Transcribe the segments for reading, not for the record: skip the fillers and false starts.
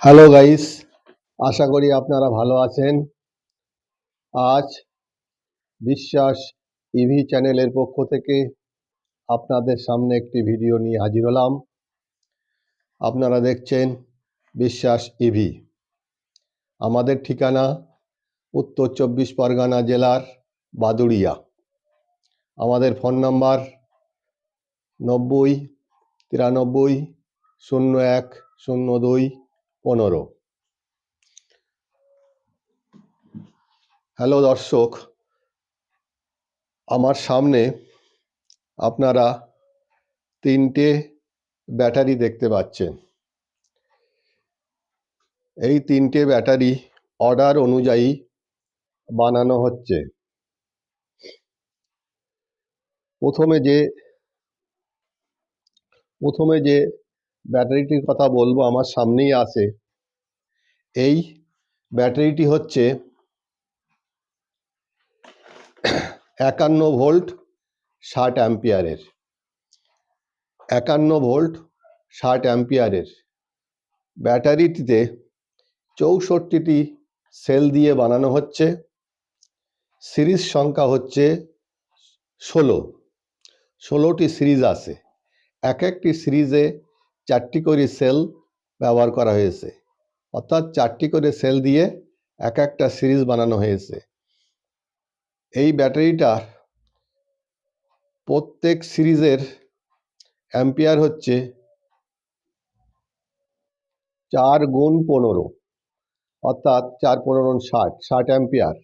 Hello guys, আশা করি আপনারা ভালো আছেন। আজ বিশ্বাস ইভি চ্যানেলের পক্ষ থেকে আপনাদের সামনে একটি ভিডিও নিয়ে হাজির হলাম। আপনারা দেখছেন বিশ্বাস ইভি। আমাদের ঠিকানা উত্তর 24 পরগনা জেলার বাদুড়িয়া। আমাদের ফোন নাম্বার 90 93 01 02 15। হ্যালো দর্শক, আমার সামনে আপনারা তিনটে ব্যাটারি দেখতে পাচ্ছেন। এই তিনটে ব্যাটারি অর্ডার অনুযায়ী বানানো হচ্ছে। প্রথমে যে ব্যাটারিটির কথা বলবো আমার সামনেই আছে। এই ব্যাটারিটি হচ্ছে 51 ভোল্ট 60 অ্যাম্পিয়ারের। 51 ভোল্ট 60 অ্যাম্পিয়ারের ব্যাটারিটিতে 64টি সেল দিয়ে বানানো হচ্ছে। সিরিজ সংখ্যা হচ্ছে 16টি সিরিজ আছে। এক একটি সিরিজে 4টি করে সেল ব্যবহার করা হয়েছে, অর্থাৎ 4টি করে সেল দিয়ে এক একটা সিরিজ বানানো হয়েছে। এই ব্যাটারিটার প্রত্যেক সিরিজের অ্যাম্পিয়ার হচ্ছে 4 গুণ 15, অর্থাৎ 4 15 60 অ্যাম্পিয়ার।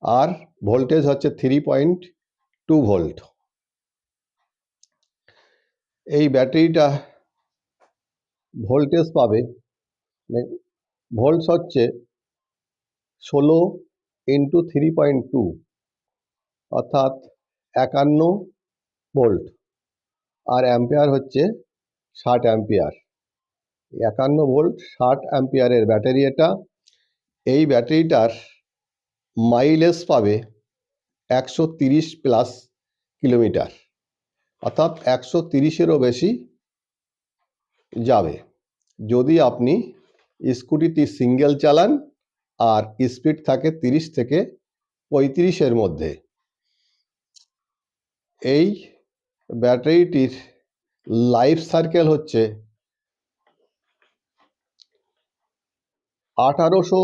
আর ভোল্টেজ হচ্ছে 3.2 ভোল্ট। এই ব্যাটারিটা ভোল্টেজ পাবে, ভোল্টস হচ্ছে 16 ইন্টু 3.2, অর্থাৎ 51 ভোল্ট। আর অ্যাম্পিয়ার হচ্ছে 60 অ্যাম্পিয়ার। 51 ভোল্ট 60 অ্যাম্পিয়ারের ব্যাটারি এটা। এই ব্যাটারিটার মাইলেজ পাবে 130+ কিলোমিটার, অর্থাৎ 130-এরও বেশি যাবে যদি আপনি স্কুটিটি সিঙ্গেল চালান আর স্পিড থাকে 30 থেকে 35-এর মধ্যে। এই ব্যাটারিটির লাইফ সার্কেল হচ্ছে 1800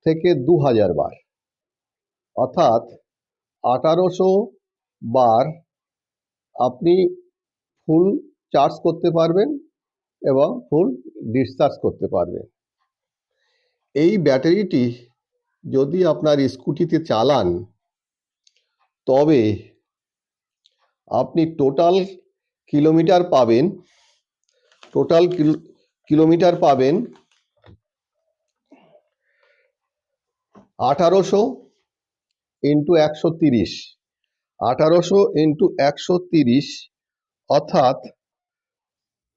থেকে 2000 বার, অর্থাৎ 1800 বার আপনি ফুল চার্জ করতে পারবেন এবং ফুল ডিসচার্জ করতে পারবেন। এই ব্যাটারিটি যদি আপনার স্কুটিতে চালান তবে আপনি টোটাল কিলোমিটার পাবেন 1800 ইন্টু 130, 1800 ইন্টু 130, অর্থাৎ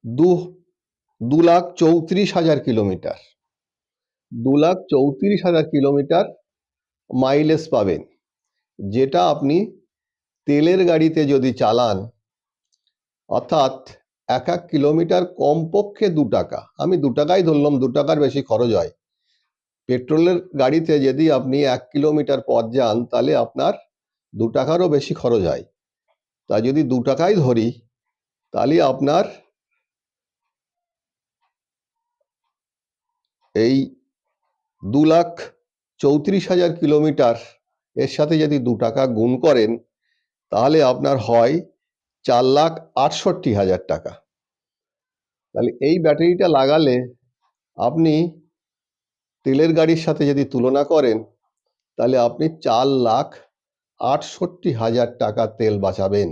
2,34,000 কিলোমিটার। 2,34,000 কিলোমিটার মাইলেজ পাবেন, যেটা আপনি তেলের গাড়িতে যদি চালান, অর্থাৎ এক কিলোমিটার কমপক্ষে 2 টাকা, আমি 2 টাকাই ধরলাম, 2 টাকার বেশি খরচ হয়। পেট্রোলের গাড়িতে যদি আপনি 1 কিলোমিটার পথ যান তাহলে আপনার 2 টাকারও বেশি খরচ হয়। তা যদি 2 টাকাই ধরি তাহলে আপনার এই 2,34,000 কিলোমিটার এর সাথে যদি 2 টাকা গুণ করেন তাহলে আপনার হয় 4,68,000 টাকা। তাহলে এই ব্যাটারিটা লাগালে আপনি তেলের গাড়ির সাথে যদি তুলনা করেন তাহলে আপনি 4,68,000 টাকা তেল বাঁচাবেন।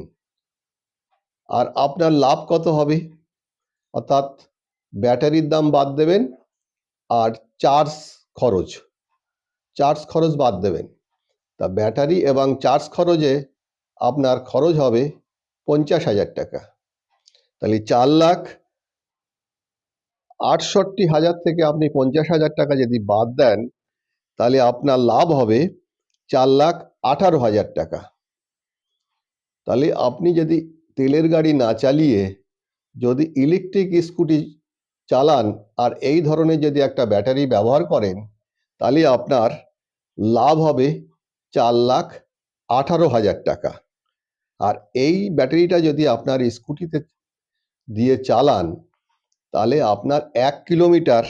আর আপনার লাভ কত হবে? অর্থাৎ ব্যাটারির দাম বাদ দেবেন আর চার্জ খরচ বাদ দেবেন। তা ব্যাটারি এবং চার্জ খরচে আপনার খরচ হবে 50,000 টাকা। তাহলে 4,68,000 থেকে আপনি 50,000 টাকা যদি বাদ দেন তাহলে আপনার লাভ হবে 4,18,000 টাকা। তাহলে আপনি যদি তেলের গাড়ি না চালিয়ে যদি ইলেকট্রিক স্কুটি চালান আর এই ধরনের যদি একটা ব্যাটারি ব্যবহার করেন, তাহলে আপনার লাভ হবে 4,18,000 টাকা। আর এই ব্যাটারিটা যদি আপনার স্কুটিতে দিয়ে চালান, তাহলে আপনার 1 কিলোমিটার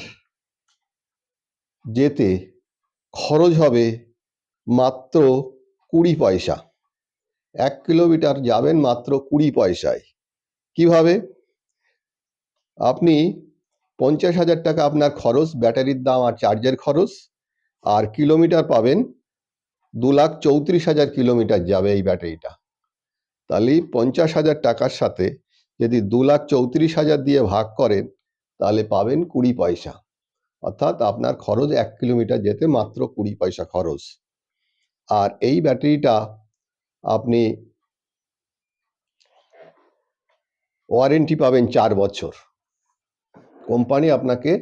যেতে খরচ হবে মাত্র 20 পয়সা। 1 কিলোমিটার যাবেন মাত্র 20 পয়সায়। কিভাবে? আপনি 50,000 টাকা আপনার খরচ, ব্যাটারির দাম আর চার্জের খরচ, আর কিলোমিটার পাবেন 2,34,000 কিলোমিটার যাবে এই ব্যাটারিটা। তাহলে 50,000 টাকার সাথে যদি 2,34,000 দিয়ে ভাগ করেন, তাহলে পাবেন 20 পয়সা। অর্থাৎ আপনার খরচ 1 কিলোমিটার যেতে মাত্র 20 পয়সা খরচ। আর এই ব্যাটারিটা আপনি ওয়ারেন্টি পাবেন 4 বছর। কোম্পানি আপনাকে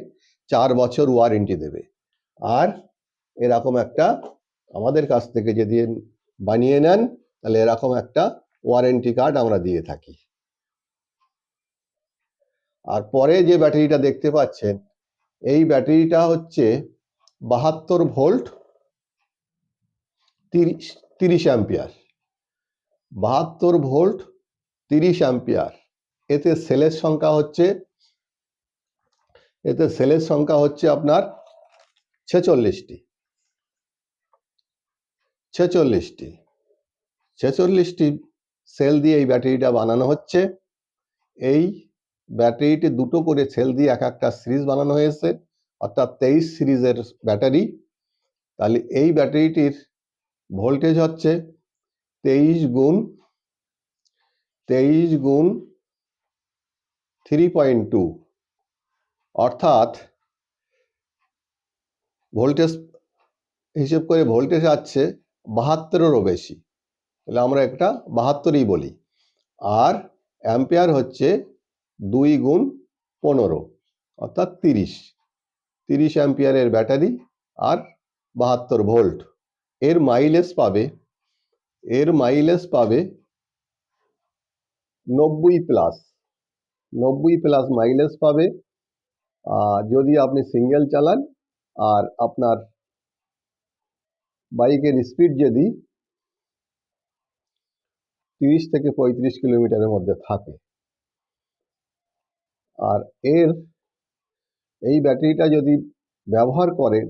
4 বছর ওয়ারেন্টি দেবে। আর এরকম একটা আমাদের কাছ থেকে যদি বানিয়ে নেন, তাহলে এরকম একটা ওয়ারেন্টি কার্ড আমরা দিয়ে থাকি। আর পরে যে ব্যাটারিটা দেখতে পাচ্ছেন, এই ব্যাটারিটা হচ্ছে 72 ভোল্ট 30 অ্যাম্পিয়ার। 72 volt 30 ampere. এতে সেলের সংখ্যা হচ্ছে আপনার 46টি। 46টি সেল দিয়ে এই ব্যাটারিটা বানানো হচ্ছে। এই ব্যাটারিটি দুটো করে সেল দিয়ে এক একটা সিরিজ বানানো হয়েছে, অর্থাৎ 23 সিরিজের ব্যাটারি। তাহলে এই ব্যাটারিটির ভোল্টেজ হচ্ছে 23 গুণ 3.2, অর্থাৎ ভোল্টেজ হিসেব করে ভোল্টেজ আসছে 72-এরও বেশি। তাহলে আমরা একটা 72ই বলি। আর অ্যাম্পিয়ার হচ্ছে 2 গুণ 15, অর্থাৎ 30 অ্যাম্পিয়ারের ব্যাটারি আর 72 ভোল্ট। এর মাইলেজ পাবে 90 প্লাস মাইলেজ পাবে যদি আপনি সিঙ্গেল চালান। আর আপনার বাইকের স্পিড যদি 30 থেকে 35 কিলোমিটারের মধ্যে থাকে। আর এই ব্যাটারিটা যদি ব্যবহার করেন,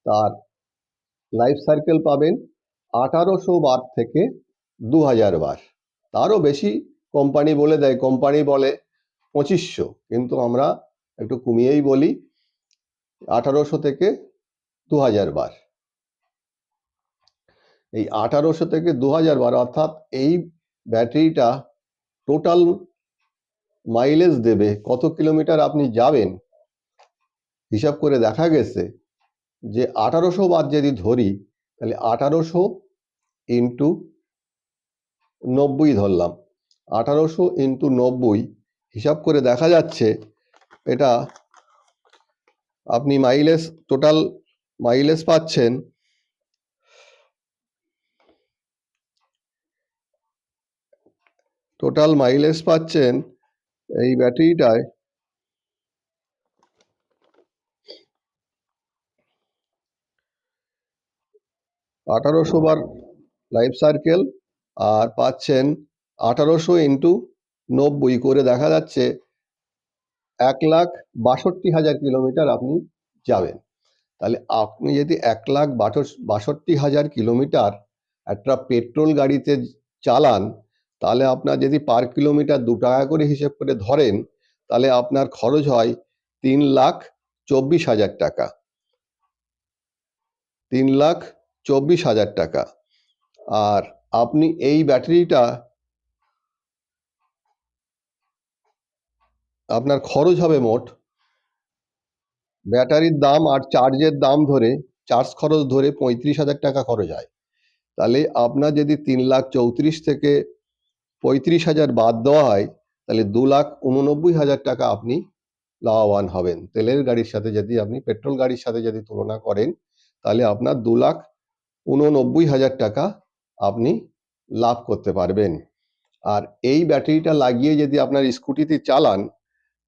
তার লাইফ সার্কেল পাবেন 1800 বার থেকে 2000 বার। তারও বেশি কোম্পানি বলে দেয়, কোম্পানি বলে 2500, কিন্তু আমরা একটু কমিয়েই বলি 1800 থেকে 2000 বার। এই 1800 থেকে 2000 বার, অর্থাৎ এই ব্যাটারিটা টোটাল মাইলেজ দেবে। কত কিলোমিটার আপনি যাবেন হিসাব করে দেখা গেছে যে 1800 বার যদি ধরি, তাহলে 1800 ইন্টু 90 ধরলাম, 1800 ইন্টু 90 হিসাব করে দেখা যাচ্ছে এটা আপনি টোটাল মাইলেজ পাচ্ছেন এই ব্যাটারিটায় 1800 বার লাইফ সার্কেল, আর পাচ্ছেন 1800 ইন্টু 90 করে দেখা যাচ্ছে 1,62,000 কিলোমিটার আপনি যাবেন। তাহলে আপনি যদি 1,62,000 কিলোমিটার একটা পেট্রোল গাড়িতে চালান, তাহলে আপনার যদি পার কিলোমিটার 2 টাকা করে হিসেব করে ধরেন, তাহলে আপনার খরচ হয় 3,24,000 টাকা। 3,24,000 টাকা। আর আপনি এই ব্যাটারিটা আপনার খরচ হবে মোট ব্যাটারির দাম আর চার্জের দাম ধরে, চার্জ খরচ ধরে 35,000 টাকা খরচ হয়। তাহলে আপনার যদি 3,34,000 থেকে 35,000 বাদ দেওয়া হয়, তাহলে 2,89,000 টাকা আপনি লাভবান হবেন। তেলের গাড়ির সাথে যদি আপনি পেট্রোল গাড়ির সাথে যদি তুলনা করেন, তাহলে আপনার 2,89,000 টাকা আপনি লাভ করতে পারবেন। আর এই ব্যাটারিটা লাগিয়ে যদি আপনার স্কুটিতে চালান,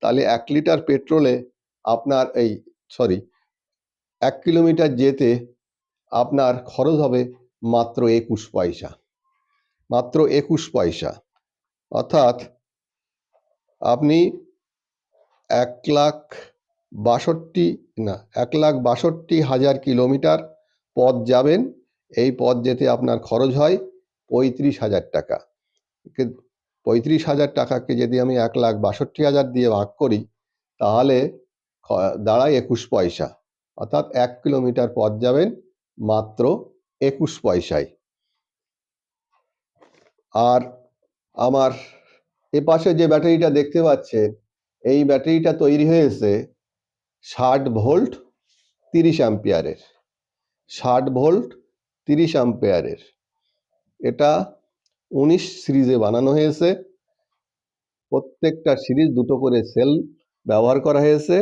তাহলে 1 লিটার পেট্রোলে আপনার 1 কিলোমিটার যেতে আপনার খরচ হবে মাত্র 21 পয়সা, মাত্র 21 পয়সা। অর্থাৎ আপনি 1,62,হাজার কিলোমিটার পথ যাবেন। এই পথ যেতে আপনার খরচ হয় 35,000 টাকা। 35,000 টাকাকে যদি আমি 1,62,000 দিয়ে ভাগ করি তাহলে দাঁড়ায় 21 পয়সা। অর্থাৎ 1 কিলোমিটার পথ যাবেন মাত্র 21 পয়সায়। আর আমার এপাশে যে ব্যাটারিটা দেখতে পাচ্ছেন, এই ব্যাটারিটা তৈরি হয়েছে 60 ভোল্ট 30 অ্যাম্পিয়ারের। 60 ভোল্ট 30 অ্যাম্পিয়ারের। এটা 19 সিরিজে বানানো হয়েছে। প্রত্যেকটা সিরিজ দুটো করে সেল ব্যবহার করা হয়েছে।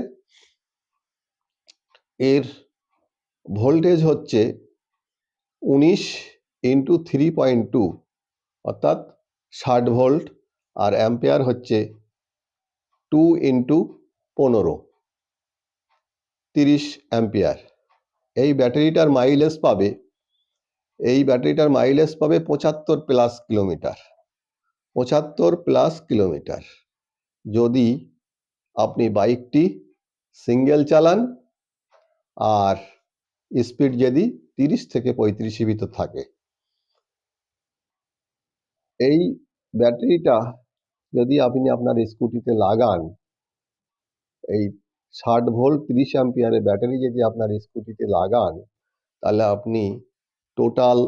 এর ভোল্টেজ হচ্ছে 19 ইন্টু 3.2 অর্থাৎ 60 ভোল্ট, আর অ্যাম্পিয়ার হচ্ছে 2 ইন্টু 15 30 অ্যাম্পিয়ার। এই ব্যাটারিটার মাইলেজ পাবে 75+ কিলোমিটার। 75+ কিলোমিটার যদি আপনি বাইকটি সিঙ্গেল চালান আর স্পিড যদি 30 থেকে 35 ভিতর থাকে। এই ব্যাটারিটা যদি আপনি আপনার স্কুটিতে লাগান, এই 60 ভোল্ট 30 অ্যাম্পিয়ারের ব্যাটারি যদি আপনার স্কুটিতে লাগান, তাহলে আপনি টোটাল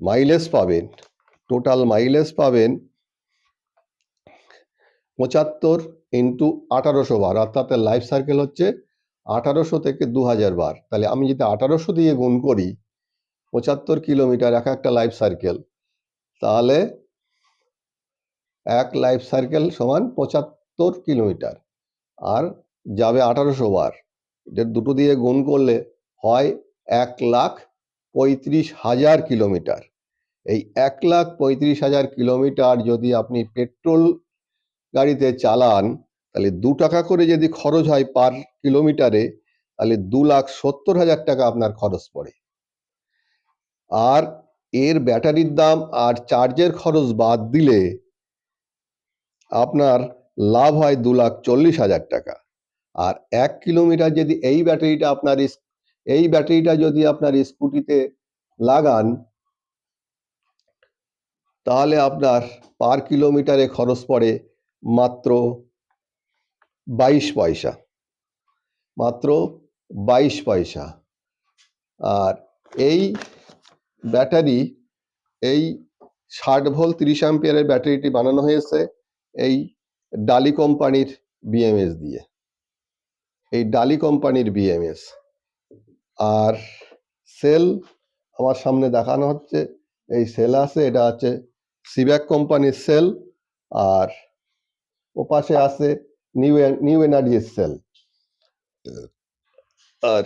মাইলেজ পাবেন 75 ইন্টু 1800 বার, অর্থাৎ লাইফ সার্কেল হচ্ছে 1800 থেকে 2000 বার। তাহলে আমি যদি 1800 দিয়ে গুণ করি 75 কিলোমিটার এক একটা লাইফ সার্কেল, তাহলে এক লাইফ সার্কেল সমান 75 কিলোমিটার, আর যাবে 1800 বার। এটা দুটো দিয়ে গুণ করলে হয় 1,35,000 কিলোমিটার। এই 1,35,000 কিলোমিটার যদি আপনি পেট্রোল গাড়িতে চালান, তাহলে 2 টাকা করে যদি খরচ হয় পার কিলোমিটারে, তাহলে 2,70,000 টাকা আপনার খরচ পড়ে। আর এর ব্যাটারির দাম আর চার্জের খরচ বাদ দিলে আপনার লাভ হয় 2,40,000 টাকা। আর 1 কিলোমিটার যদি এই ব্যাটারিটা যদি আপনার স্কুটিতে লাগান, তাহলে আপনার পার কিলোমিটারে খরচ পড়ে মাত্র 22 পয়সা, মাত্র 22 পয়সা। আর এই ব্যাটারি, এই 60 ভোল্ট 30 অ্যাম্পিয়ারের ব্যাটারিটি বানানো হয়েছে এই ডালি কোম্পানির বিএমএস দিয়ে, এই ডালি কোম্পানির বিএমএস। আর সেল আমার সামনে দেখানো হচ্ছে, এই সেল আছে, এটা হচ্ছে সিব্যাক কোম্পানির সেল, আর ওপাশে আছে নিউ এনার্জির সেল। আর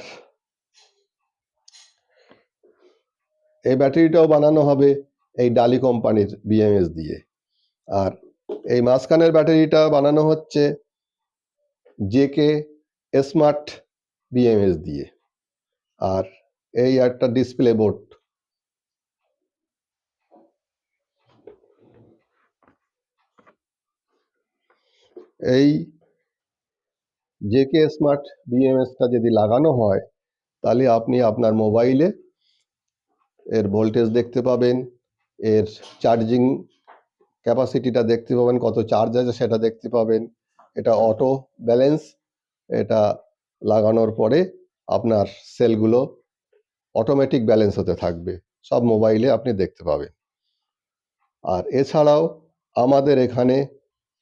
এই ব্যাটারিটাও বানানো হবে এই ডালি কোম্পানির বিএমএস দিয়ে। আর এই মাঝখানের ব্যাটারিটা বানানো হচ্ছে জেকে স্মার্ট বিএমএস দিয়ে। আর এই একটা ডিসপ্লে বোর্ড, এই জেকে স্মার্ট বিএমএসটা যদি লাগানো হয়, তাহলে আপনি আপনার মোবাইলে এর ভোল্টেজ দেখতে পাবেন, এর চার্জিং ক্যাপাসিটিটা দেখতে পাবেন, কত চার্জ আছে সেটা দেখতে পাবেন। এটা অটো ব্যালেন্স, এটা লাগানোর পরে আপনার সেলগুলো অটোমেটিক ব্যালেন্স হতে থাকবে, সব মোবাইলে আপনি দেখতে পাবেন। আর এছাড়াও আমাদের এখানে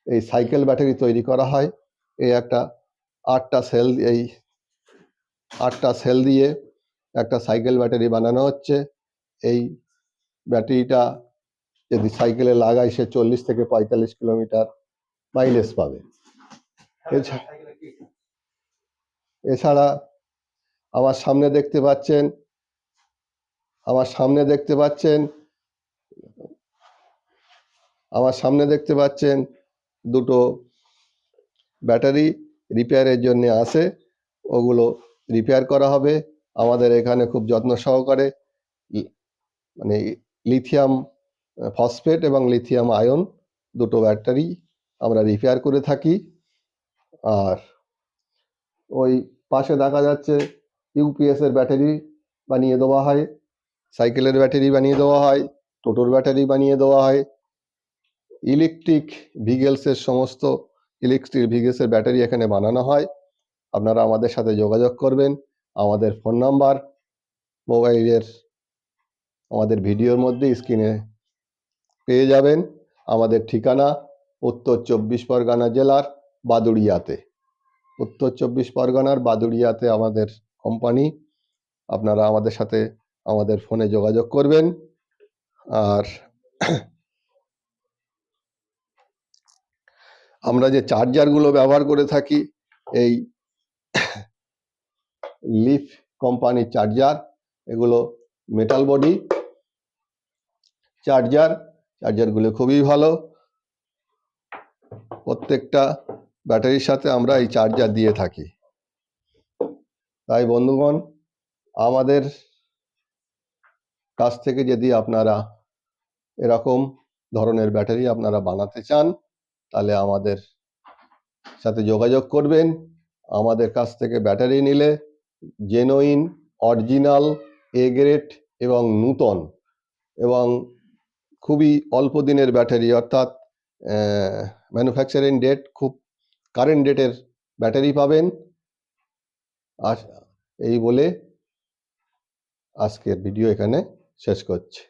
এই সাইকেল ব্যাটারি তৈরি করা হয়। এই একটা 8টা সেল দিয়ে একটা সাইকেল ব্যাটারি বানানো হচ্ছে। এই ব্যাটারিটা যদি সাইকেলে লাগাই, সে 40 থেকে 45 কিলোমিটার মাইলেজ পাবে। এছাড়া আমার সামনে দেখতে পাচ্ছেন দুটো ব্যাটারি রিপেয়ারের জন্য আসে, ওগুলো রিপেয়ার করা হবে। আমাদের এখানে খুব যত্ন সহকারে মানে লিথিয়াম ফসফেট এবং লিথিয়াম আয়ন দুটো ব্যাটারি আমরা রিপেয়ার করে থাকি। আর ওই পাশে দেখা যাচ্ছে ইউপিএসের ব্যাটারি বানিয়ে দেওয়া হয়, সাইকেলের ব্যাটারি বানিয়ে দেওয়া হয়, টোটোর ব্যাটারি বানিয়ে দেওয়া হয়। ইলেকট্রিক ভিগেলসের সমস্ত ইলেকট্রিক ভিগেলসের ব্যাটারি এখানে বানানো হয়। আপনারা আমাদের সাথে যোগাযোগ করবেন। আমাদের ফোন নাম্বার মোবাইলের আমাদের ভিডিওর মধ্যে স্ক্রিনে পেয়ে যাবেন। আমাদের ঠিকানা উত্তর চব্বিশ পরগনা জেলার বাদুড়িয়াতে। উত্তর চব্বিশ পরগনার বাদুড়িয়াতে আমাদের কোম্পানি। আপনারা আমাদের সাথে আমাদের ফোনে যোগাযোগ করবেন। আর আমরা যে চার্জারগুলো ব্যবহার করে থাকি, এই লিফ কোম্পানির চার্জার, এগুলো মেটাল বডি চার্জারগুলো খুবই ভালো। প্রত্যেকটা ব্যাটারির সাথে আমরা এই চার্জার দিয়ে থাকি। তাই বন্ধুগণ, আমাদের কাছ থেকে যদি আপনারা এরকম ধরনের ব্যাটারি আপনারা বানাতে চান, তাহলে আমাদের সাথে যোগাযোগ করবেন। আমাদের কাছ থেকে ব্যাটারি নিলে জেনুইন, অরিজিনাল, এ গ্রেড এবং নূতন এবং খুবই অল্প দিনের ব্যাটারি, অর্থাৎ ম্যানুফ্যাকচারিং ডেট খুব কারেন্ট ডেটের ব্যাটারি পাবেন। আর এই বলে আজকের ভিডিও এখানে শেষ করছি।